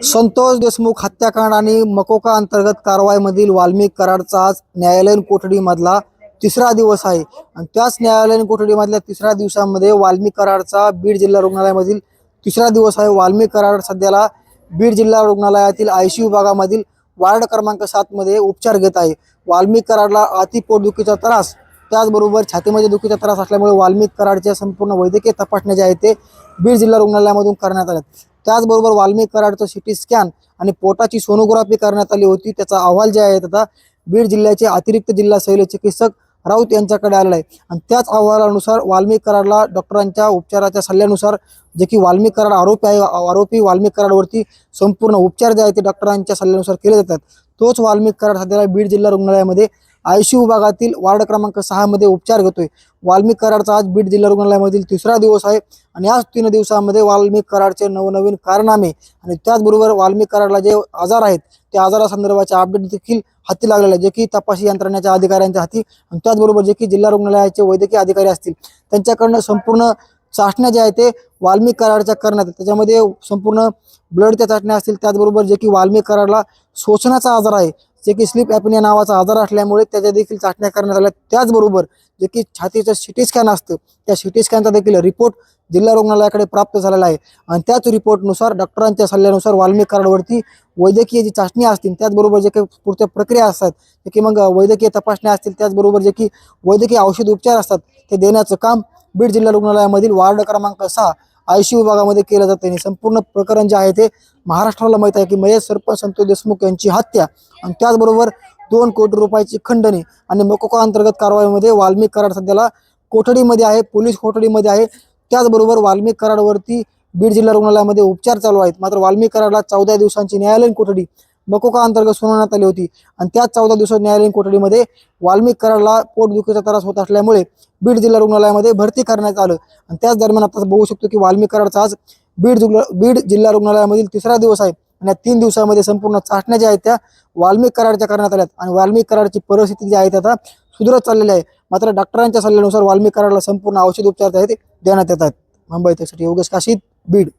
संतोष देशमुख हत्याकांड आणि मकोका अंतर्गत कारवाईमधील वाल्मिक कराडचा आज न्यायालयीन कोठडीमधला तिसरा दिवस आहे आणि त्याच न्यायालयीन कोठडीमधल्या तिसऱ्या दिवसामध्ये वाल्मिक कराडचा बीड जिल्हा रुग्णालयामधील तिसरा दिवस आहे। वाल्मिक कराड सध्याला बीड जिल्हा रुग्णालयातील ICU विभागामधील वार्ड क्रमांक 7 मध्ये उपचार घेत आहे। वाल्मिक कराडला अति पोटदुखीचा त्रास त्याचबरोबर छातीमध्ये दुखीचा त्रास असल्यामुळे वाल्मिक कराडच्या संपूर्ण वैद्यकीय तपासण्या ज्या आहेत ते बीड जिल्हा रुग्णालयामधून करण्यात आल्या। त्याचबरोबर वाल्मिक कराडचं CT स्कॅन आणि पोटाची सोनोग्राफी करण्यात आली होती। त्याचा अहवाल जे आहे आता बीड जिल्ह्याचे अतिरिक्त जिल्हा शल्य चिकित्सक राऊत यांच्याकडे आलेला आहे आणि त्याच अहवालानुसार वाल्मिक कराडला डॉक्टरांच्या उपचाराच्या सल्ल्यानुसार जे की वाल्मिक कराड आरोपी वाल्मिक कराडवरती संपूर्ण उपचार जे आहेत ते डॉक्टरांच्या सल्ल्यानुसार केले जातात। तोच वाल्मिक कराड सध्याला बीड जिल्हा रुग्णालयामध्ये ICU विभागातील वार्ड क्रमांक 6 मध्ये उपचार घेतोय। वाल्मिक कराडचा आज बीड जिल्हा रुग्णालयामधील तिसरा दिवस आहे आणि याच 3 दिवसांमध्ये वाल्मिक कराडचे नवनवीन कारनामे आणि त्याचबरोबर वाल्मिक कराडला जे आजार आहेत त्या आजारासंदर्भाचे अपडेट देखील हाती लागलेले आहे, जे की तपासी यंत्रणेच्या अधिकाऱ्यांच्या हाती आणि त्याचबरोबर जे की जिल्हा रुग्णालयाचे वैद्यकीय अधिकारी असतील त्यांच्याकडनं संपूर्ण चाचण्या ज्या आहेत ते वाल्मिक कराडच्या करण्यात आहेत। त्याच्यामध्ये संपूर्ण ब्लडच्या चाचण्या असतील, त्याचबरोबर जे की वाल्मिक कराडला श्वसनाचा आजार आहे जे की स्लीप ॲपनिया नावाचा आजार असल्यामुळे त्याच्या देखील चाचण्या करण्यात आल्या। त्याचबरोबर जे की छातीचं CT स्कॅन असतं त्या CT स्कॅनचा देखील रिपोर्ट जिल्हा रुग्णालयाकडे प्राप्त झालेला आहे आणि त्याच रिपोर्टनुसार डॉक्टरांच्या सल्ल्यानुसार वाल्मिक कराडवरती वैद्यकीय जी चाचणी असतील त्याचबरोबर जे काही पुढच्या प्रक्रिया असतात जे की मग वैद्यकीय तपासण्या असतील त्याचबरोबर जे की वैद्यकीय औषध उपचार असतात ते देण्याचं काम बीड जिल्हा रुग्णालयामधील वार्ड क्रमांक 6 ICU विभागामध्ये केलं जातं आणि संपूर्ण प्रकरण जे आहे ते महाराष्ट्राला माहीत आहे की मयत सरपंच संतोष देशमुख यांची हत्या आणि त्याचबरोबर 2 कोटी रुपयाची खंडणी आणि मकोका अंतर्गत कारवाईमध्ये वाल्मिक कराड सध्याला कोठडीमध्ये आहे, पोलीस कोठडीमध्ये आहे। त्याचबरोबर वाल्मिक कराडवरती बीड जिल्हा रुग्णालयामध्ये उपचार चालू आहेत। मात्र वाल्मिक कराडला 14 दिवसांची न्यायालयीन कोठडी मकोका अंतर्गत सुनावण्यात आली होती आणि त्याच 14 दिवसांच्या न्यायालयीन कोठडीमध्ये वाल्मिक कराडला पोटदुखीचा त्रास होत असल्यामुळे बीड जिल्हा रुग्णालयामध्ये भरती करण्यात आलं आणि त्याच दरम्यान आता बघू शकतो की वाल्मिक कराडचा आज बीड जिल्हा रुग्णालयामधील तिसरा दिवस आहे आणि 3 दिवसामध्ये संपूर्ण चाचण्या ज्या आहेत त्या वाल्मिक कराडच्या करण्यात आल्यात आणि वाल्मिक कराडची परिस्थिती जी आहे आता सुधारत चाललेली आहे। मात्र डॉक्टरांच्या सल्ल्यानुसार वाल्मिक कराडला संपूर्ण औषध उपचार आहेत ते देण्यात येत आहेत। मुंबई तहसाठी योगेश काशीद, बीड।